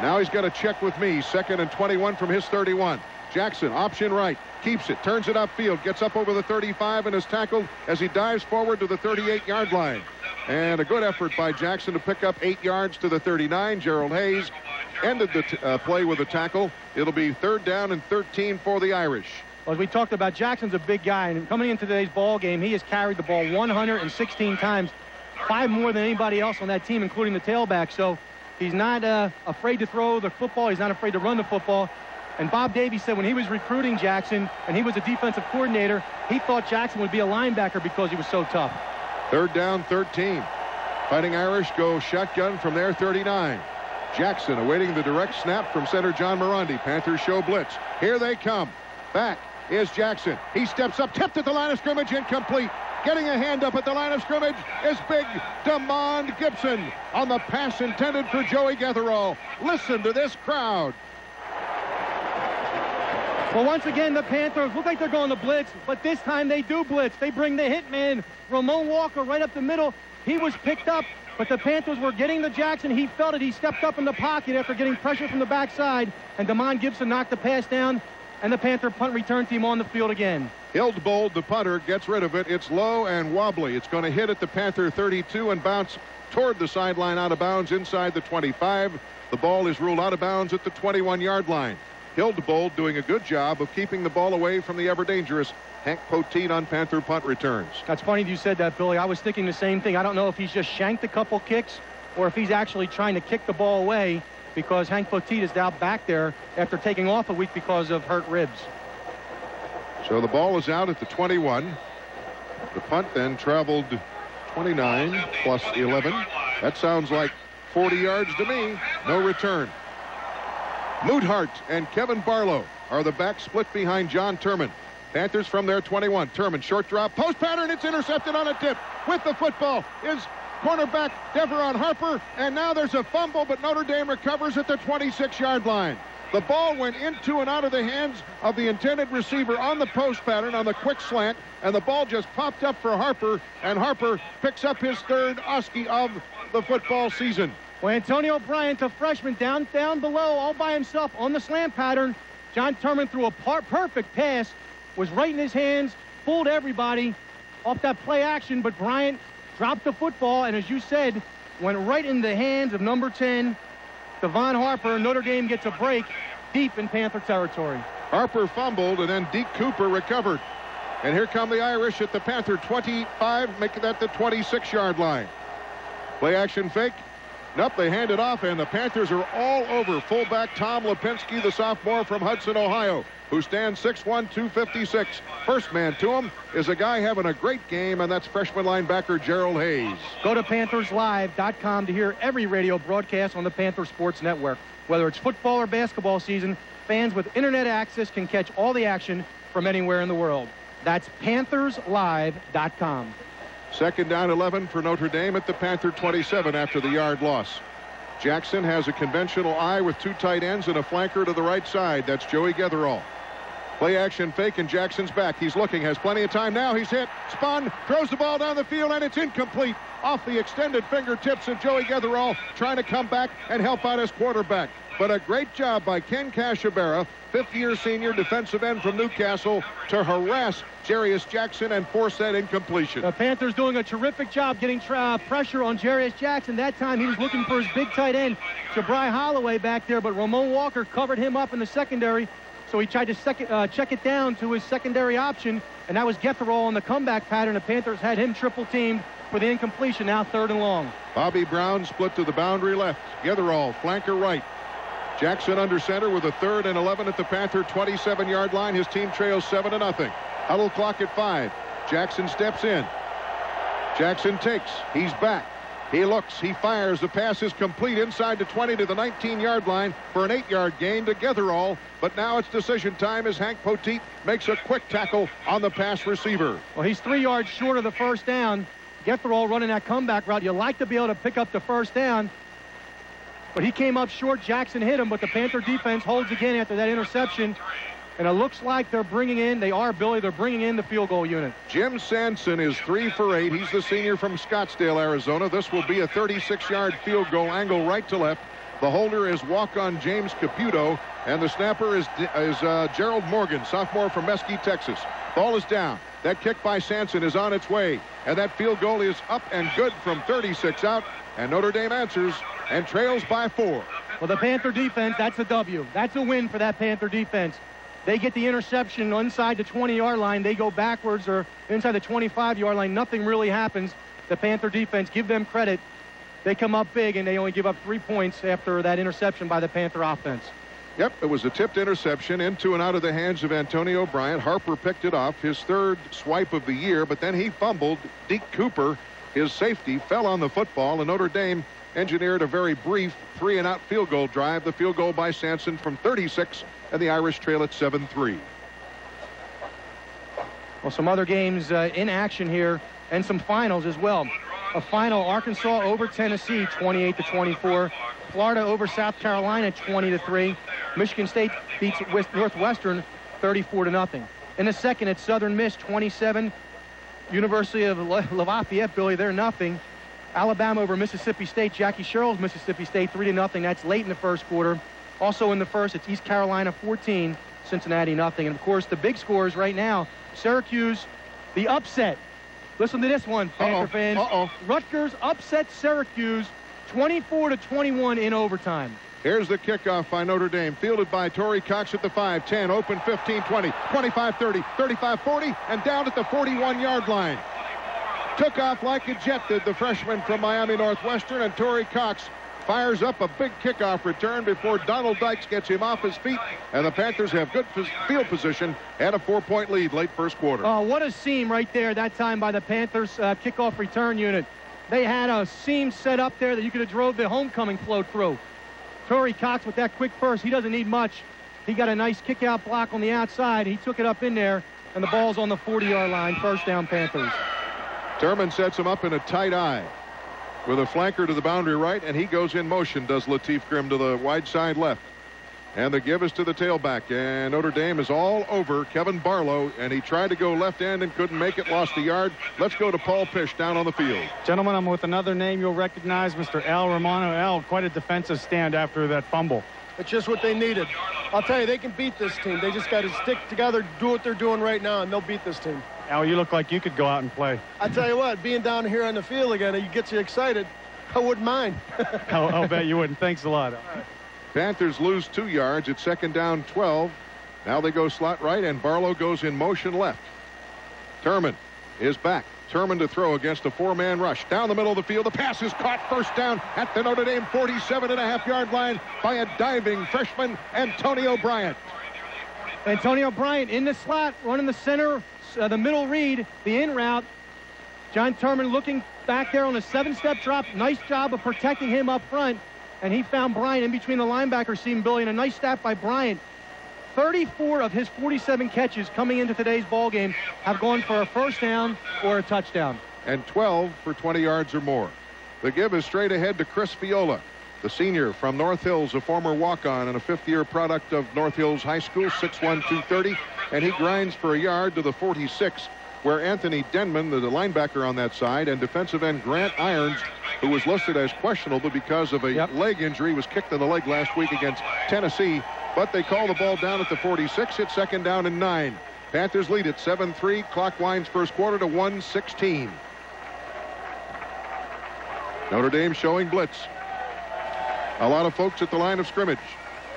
Now he's got a check with me. 2nd and 21 from his 31. Jackson, option right, keeps it, turns it upfield, gets up over the 35 and is tackled as he dives forward to the 38-yard line. And a good effort by Jackson to pick up 8 yards to the 39. Gerald Hayes ended the play with a tackle. It'll be 3rd down and 13 for the Irish. Well, as we talked about, Jackson's a big guy, and coming into today's ball game, he has carried the ball 116 times, 5 more than anybody else on that team, including the tailback. So he's not afraid to throw the football. He's not afraid to run the football. And Bob Davies said when he was recruiting Jackson and he was a defensive coordinator, he thought Jackson would be a linebacker because he was so tough. 3rd down, 13. Fighting Irish go shotgun from their 39. Jackson awaiting the direct snap from center John Morandi. Panthers show blitz. Here they come. Back is Jackson. He steps up, tipped at the line of scrimmage, incomplete. Getting a hand up at the line of scrimmage is big DeMond Gibson on the pass intended for Joey Getherall. Listen to this crowd. Well, once again, the Panthers look like they're going to blitz, but this time they do blitz. They bring the hit man, Ramon Walker, right up the middle. He was picked up, but the Panthers were getting to Jackson. He felt it. He stepped up in the pocket after getting pressure from the backside, and DeMond Gibson knocked the pass down, and the Panther punt return team on the field again. Hildebold, the punter, gets rid of it. It's low and wobbly. It's going to hit at the Panther 32 and bounce toward the sideline out of bounds inside the 25. The ball is ruled out of bounds at the 21-yard line. Hildebold doing a good job of keeping the ball away from the ever-dangerous Hank Poteet on Panther punt returns. That's funny you said that, Billy. I was thinking the same thing. I don't know if he's just shanked a couple kicks or if he's actually trying to kick the ball away because Hank Poteet is now back there after taking off a week because of hurt ribs. So the ball is out at the 21. The punt then traveled 29 plus 11. That sounds like 40 yards to me. No return. Moodhart and Kevin Barlow are the backs split behind John Turman. Panthers from their 21. Turman, short drop, post pattern. It's intercepted on a tip. With the football is cornerback Deveron Harper. And now there's a fumble, but Notre Dame recovers at the 26-yard line. The ball went into and out of the hands of the intended receiver on the post pattern on the quick slant, and the ball just popped up for Harper, and Harper picks up his 3rd Oskey of the football season. Well, Antonio Bryant, a freshman, down below, all by himself on the slant pattern. John Turman threw a perfect pass, was right in his hands, fooled everybody off that play action, but Bryant dropped the football, and as you said, went right in the hands of number 10, Devon Harper. Notre Dame gets a break deep in Panther territory. Harper fumbled, and then Deke Cooper recovered. And here come the Irish at the Panther 25, making that the 26-yard line. Play action fake. Nope, they hand it off, and the Panthers are all over fullback Tom Lipinski, the sophomore from Hudson, Ohio, who stands 6'1", 256. First man to him is a guy having a great game, and that's freshman linebacker Gerald Hayes. Go to PanthersLive.com to hear every radio broadcast on the Panther Sports Network. Whether it's football or basketball season, fans with internet access can catch all the action from anywhere in the world. That's PanthersLive.com. 2nd down 11 for Notre Dame at the Panther 27 after the yard loss. Jackson has a conventional I with 2 tight ends and a flanker to the right side. That's Joey Getherall. Play action fake, and Jackson's back. He's looking, has plenty of time now. He's hit, spun, throws the ball down the field, and it's incomplete. Off the extended fingertips of Joey Getherall, trying to come back and help out his quarterback. But a great job by Ken Cashabera, 5th-year senior defensive end from Newcastle, to harass Jarius Jackson and force that incompletion. The Panthers doing a terrific job getting pressure on Jarius Jackson. That time he was looking for his big tight end, Jabri Holloway, back there, but Ramon Walker covered him up in the secondary. So he tried to check it down to his secondary option, and that was Getherall on the comeback pattern. The Panthers had him triple-teamed for the incompletion, now 3rd and long. Bobby Brown split to the boundary left. Getherall, flanker right. Jackson under center with a 3rd and 11 at the Panther 27-yard line. His team trails 7-0. Huddle clock at 5. Jackson steps in. Jackson takes. He's back. He looks. He fires. The pass is complete inside the 20 to the 19-yard line for an 8-yard gain to Getherall. But now it's decision time as Hank Poteet makes a quick tackle on the pass receiver. Well, he's 3 yards short of the first down. Getherall running that comeback route. You like to be able to pick up the first down. But he came up short. Jackson hit him, but the Panther defense holds again after that interception. And it looks like they're bringing in, Billy, they're bringing in the field goal unit. Jim Sanson is 3 for 8. He's the senior from Scottsdale, Arizona. This will be a 36-yard field goal, angle right to left. The holder is walk-on James Caputo, and the snapper is Gerald Morgan, sophomore from Mesquite, Texas. Ball is down. That kick by Sanson is on its way, and that field goal is up and good from 36 out, and Notre Dame answers and trails by 4. Well, the Panther defense, that's a W. That's a win for that Panther defense. They get the interception inside the 20-yard line. They go backwards or inside the 25-yard line. Nothing really happens. The Panther defense, give them credit. They come up big, and they only give up 3 points after that interception by the Panther offense. Yep, it was a tipped interception into and out of the hands of Antonio Bryant. Harper picked it off, his 3rd swipe of the year, but then he fumbled. Deke Cooper, his safety, fell on the football, and Notre Dame engineered a very brief 3-and-out field goal drive. The field goal by Sanson from 36, and the Irish trail at 7-3. Well, some other games in action here, and some finals as well. A final, Arkansas over Tennessee, 28-24. Florida over South Carolina, 20-3. Michigan State beats Northwestern, 34-0. In the second, it's Southern Miss, 27. University of Lafayette, Billy, they're nothing. Alabama over Mississippi State. Jackie Sherrill's Mississippi State, 3-0. That's late in the first quarter. Also in the first, it's East Carolina 14, Cincinnati nothing. And of course, the big scores right now, Syracuse, the upset. Listen to this one, Panther fans. Rutgers upset Syracuse 24-21 in overtime. Here's the kickoff by Notre Dame, fielded by Torrey Cox at the 5, 10, open 15, 20, 25, 30, 35, 40, and down at the 41-yard line. Took off like a jet, did the freshman from Miami Northwestern, and Torrey Cox fires up a big kickoff return before Donald Dykes gets him off his feet, and the Panthers have good field position and a 4-point lead late first quarter. Oh, what a seam right there that time by the Panthers kickoff return unit. They had a seam set up there that you could have drove the homecoming float through. Torrey Cox with that quick burst, he doesn't need much. He got a nice kick-out block on the outside. He took it up in there, and the ball's on the 40-yard line. First down, Panthers. Turman sets him up in a tight eye with a flanker to the boundary right, and he goes in motion, does Lateef Grimm, to the wide side left. And the give is to the tailback, and Notre Dame is all over Kevin Barlow, and he tried to go left end and couldn't make it, lost a yard. Let's go to Paul Pish down on the field. Gentlemen, I'm with another name you'll recognize, Mr. Al Romano. Al, quite a defensive stand after that fumble. It's just what they needed. I'll tell you, they can beat this team. They just got to stick together, do what they're doing right now, and they'll beat this team. Al, you look like you could go out and play. I tell you what, being down here on the field again, it gets you excited. I wouldn't mind. I'll bet you wouldn't. Thanks a lot. Panthers lose 2 yards at second down 12. Now they go slot right, and Barlow goes in motion left. Turman is back. Turman to throw against a 4-man rush. Down the middle of the field, the pass is caught first down at the Notre Dame 47.5-yard line by a diving freshman, Antonio Bryant. Antonio Bryant in the slot, running the center, the middle read, the in route. John Turman looking back there on a 7-step drop. Nice job of protecting him up front. And he found Bryant in between the linebacker seam, Billy, and a nice stat by Bryant. 34 of his 47 catches coming into today's ball game have gone for a first down or a touchdown. And 12 for 20 yards or more. The give is straight ahead to Chris Viola, the senior from North Hills, a former walk-on and a fifth-year product of North Hills High School, 6'1", 230, and he grinds for a yard to the 46, where Anthony Denman, the linebacker on that side, and defensive end Grant Irons, who was listed as questionable because of a leg injury, was kicked in the leg last week against Tennessee, but they call the ball down at the 46. It's second down and 9. Panthers lead at 7-3. Clock winds first quarter to 1:16. Notre Dame showing blitz. A lot of folks at the line of scrimmage.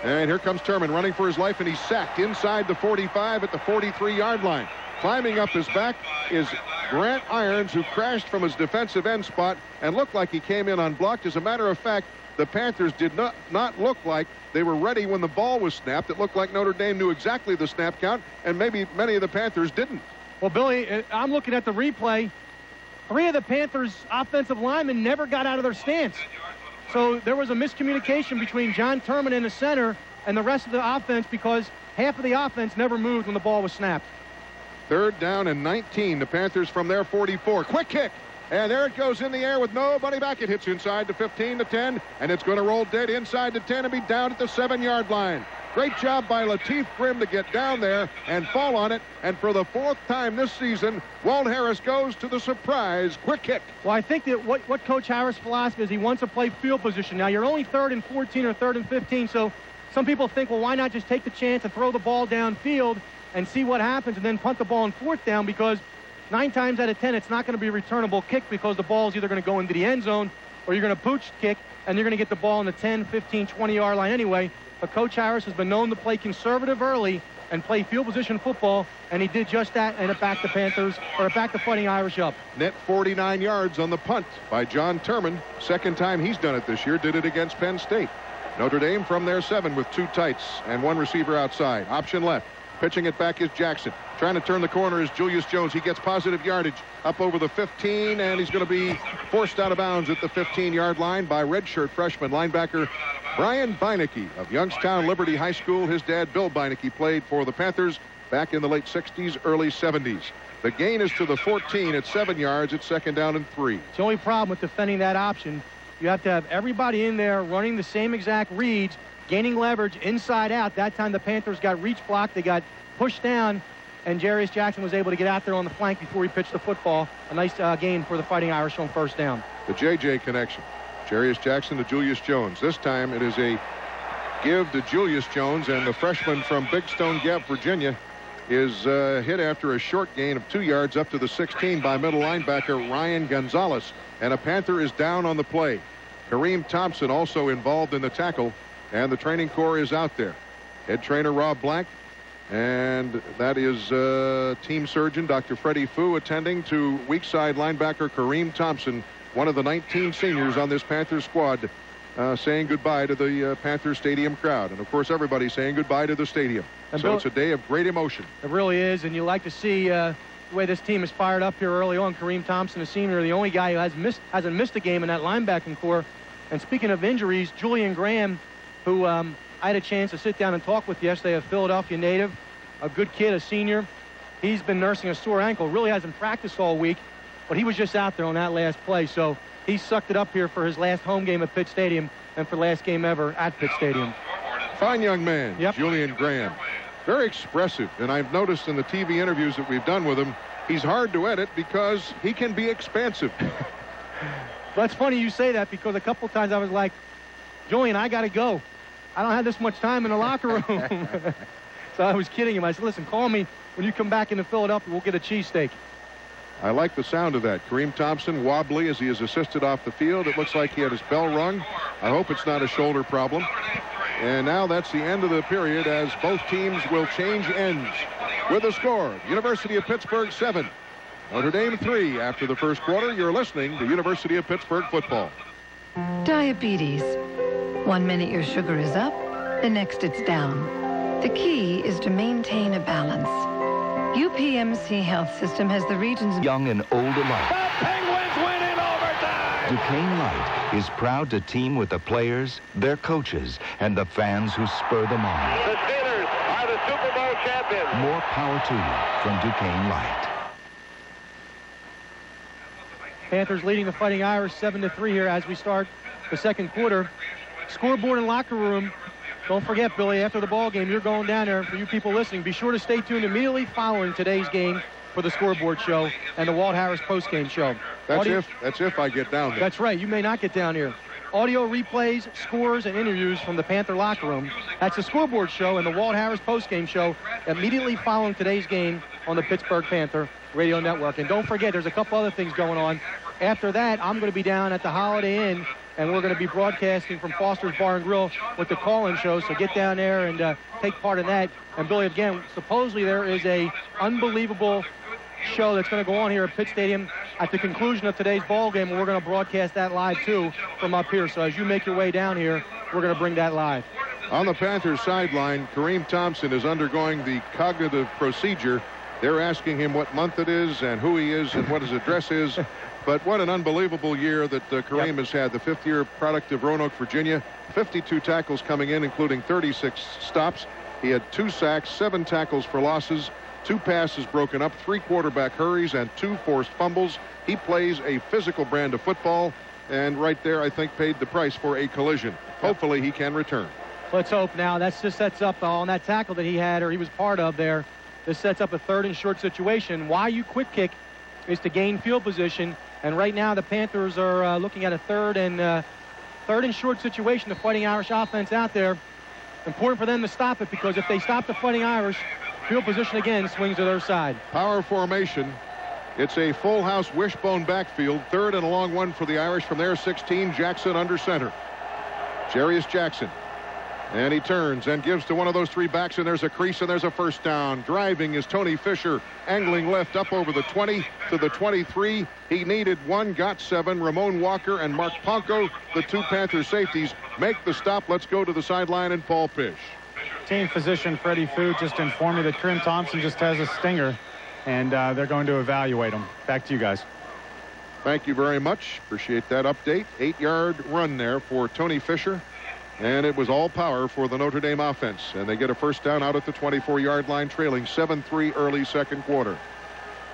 And here comes Turman running for his life, and he's sacked inside the 45 at the 43-yard line. Climbing up his back is Grant Irons, who crashed from his defensive end spot and looked like he came in unblocked. As a matter of fact, the Panthers did not look like they were ready when the ball was snapped. It looked like Notre Dame knew exactly the snap count, and maybe many of the Panthers didn't. Well, Billy, I'm looking at the replay. 3 of the Panthers' offensive linemen never got out of their stance. So there was a miscommunication between John Turman in the center and the rest of the offense, because half of the offense never moved when the ball was snapped. 3rd down and 19. The Panthers from their 44. Quick kick. And there it goes in the air with nobody back. It hits inside the 15, the 10, and it's going to roll dead inside the 10 and be down at the 7-yard line. Great job by Lateef Grimm to get down there and fall on it. And for the 4th time this season, Walt Harris goes to the surprise quick kick. Well, I think that what Coach Harris' philosophy is, he wants to play field position. Now, you're only 3rd and 14 or 3rd and 15, so some people think, well, why not just take the chance and throw the ball downfield and see what happens and then punt the ball on 4th down, because 9 times out of 10, it's not going to be a returnable kick, because the ball is either going to go into the end zone or you're going to pooch kick, and you're going to get the ball on the 10, 15, 20-yard line anyway. But Coach Harris has been known to play conservative early and play field position football, and he did just that, and it backed the Panthers, or it backed the Fighting Irish up. Net 49 yards on the punt by John Turman. 2nd time he's done it this year. Did it against Penn State. Notre Dame from their 7 with 2 tights and 1 receiver outside. Option left. Pitching it back is Jackson. Trying to turn the corner is Julius Jones. He gets positive yardage up over the 15, and he's going to be forced out of bounds at the 15-yard line by redshirt freshman linebacker Brian Beinecke of Youngstown Liberty High School. His dad, Bill Beinecke, played for the Panthers back in the late 60s, early 70s. The gain is to the 14 at 7 yards. It's 2nd down and 3. It's the only problem with defending that option. You have to have everybody in there running the same exact reads, gaining leverage inside out. That time the Panthers got reach blocked. They got pushed down, and Jarius Jackson was able to get out there on the flank before he pitched the football. A nice gain for the Fighting Irish on 1st down. The J.J. connection. Jarius Jackson to Julius Jones. This time it is a give to Julius Jones, and the freshman from Big Stone Gap, Virginia, is hit after a short gain of 2 yards up to the 16 by middle linebacker Ryan Gonzalez. And a Panther is down on the play. Kareem Thompson also involved in the tackle, and the training corps is out there. Head trainer Rob Black, and that is team surgeon Dr. Freddie Fu attending to weak side linebacker Kareem Thompson, one of the 19 seniors on this Panthers squad, saying goodbye to the Panthers Stadium crowd. And, of course, everybody's saying goodbye to the stadium. And so it's a day of great emotion. It really is, and you like to see the way this team is fired up here early on. Kareem Thompson, a senior, the only guy who hasn't missed a game in that linebacking corps. And speaking of injuries, Julian Graham, who I had a chance to sit down and talk with yesterday, a Philadelphia native, a good kid, a senior. He's been nursing a sore ankle, really hasn't practiced all week, but he was just out there on that last play. So he sucked it up here for his last home game at Pitt Stadium and for the last game ever at Pitt Stadium. Fine young man, yep. Julian Graham. Very expressive, and I've noticed in the TV interviews that we've done with him, he's hard to edit because he can be expansive. Well, it's funny you say that, because a couple times I was like, Julian, I got to go. I don't have this much time in the locker room. So I was kidding him. I said, listen, call me when you come back into Philadelphia. We'll get a cheesesteak. I like the sound of that. Kareem Thompson wobbly as he is assisted off the field. It looks like he had his bell rung. I hope it's not a shoulder problem. And now that's the end of the period, as both teams will change ends. With the score, University of Pittsburgh 7, Notre Dame 3 after the first quarter. You're listening to University of Pittsburgh football. Diabetes. 1 minute your sugar is up, the next it's down. The key is to maintain a balance. UPMC Health System has the region's young and old alike. The Penguins win in overtime! Duquesne Light is proud to team with the players, their coaches, and the fans who spur them on. The Steelers are the Super Bowl champions. More power to you from Duquesne Light. Panthers leading the Fighting Irish 7-3 here as we start the second quarter. Scoreboard and locker room. Don't forget, Billy, after the ball game, you're going down there. For you people listening, be sure to stay tuned immediately following today's game for the scoreboard show and the Walt Harris postgame show. That's if I get down there. That's right. You may not get down here. Audio replays, scores, and interviews from the Panther locker room. That's the scoreboard show and the Walt Harris postgame show immediately following today's game on the Pittsburgh Panther Radio Network. And don't forget, there's a couple other things going on. After that, I'm going to be down at the Holiday Inn and we're going to be broadcasting from Foster's Bar and Grill with the call-in show, so get down there and take part in that. And Billy, again, supposedly there is a unbelievable show that's going to go on here at Pitt Stadium at the conclusion of today's ball game, and we're going to broadcast that live too from up here. So as you make your way down here, we're going to bring that live. On the Panthers sideline, Kareem Thompson is undergoing the cognitive procedure. They're asking him what month it is and who he is and what his address is. But what an unbelievable year that Kareem has had. The fifth-year product of Roanoke, Virginia. 52 tackles coming in, including 36 stops. He had 2 sacks, 7 tackles for losses, 2 passes broken up, 3 quarterback hurries, and 2 forced fumbles. He plays a physical brand of football, and right there, I think, paid the price for a collision. Hopefully, he can return. Let's hope now. That just sets up on that tackle that he had, or he was part of there. This sets up a 3rd and short situation. Why you quick kick is to gain field position, and right now the Panthers are looking at a 3rd and short situation. The Fighting Irish offense out there. Important for them to stop it, because if they stop the Fighting Irish, field position again swings to their side. Power formation. It's a full house wishbone backfield. 3rd and a long one for the Irish from their 16. Jackson under center. Jarius Jackson. And he turns and gives to one of those 3 backs, and there's a crease, and there's a first down. Driving is Tony Fisher, angling left up over the 20 to the 23. He needed 1, got 7. Ramon Walker and Mark Ponko, the 2 Panther safeties, make the stop. Let's go to the sideline and Paul Pish. Team physician Freddie Fu just informed me that Kareem Thompson just has a stinger, and they're going to evaluate him. Back to you guys. Thank you very much. Appreciate that update. 8-yard run there for Tony Fisher. And it was all power for the Notre Dame offense. And they get a first down out at the 24-yard line, trailing 7-3 early second quarter.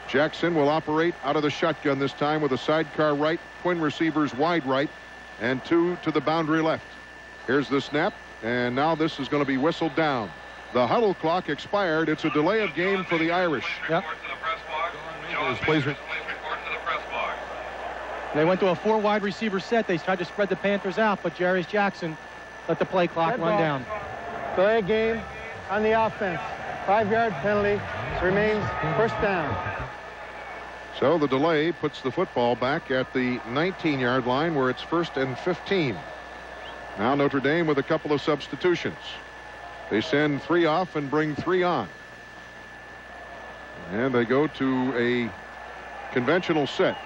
Jackson will operate out of the shotgun this time with a sidecar right, twin receivers wide right, and 2 to the boundary left. Here's the snap, and now this is going to be whistled down. The huddle clock expired. It's a delay of game for the Irish. Yep. They went to a 4 wide receiver set. They tried to spread the Panthers out, but Jarius Jackson let the play clock run down. Delay game on the offense. 5-yard penalty. Remains first down. So the delay puts the football back at the 19-yard line, where it's 1st and 15. Now Notre Dame with a couple of substitutions. They send 3 off and bring 3 on. And they go to a conventional set.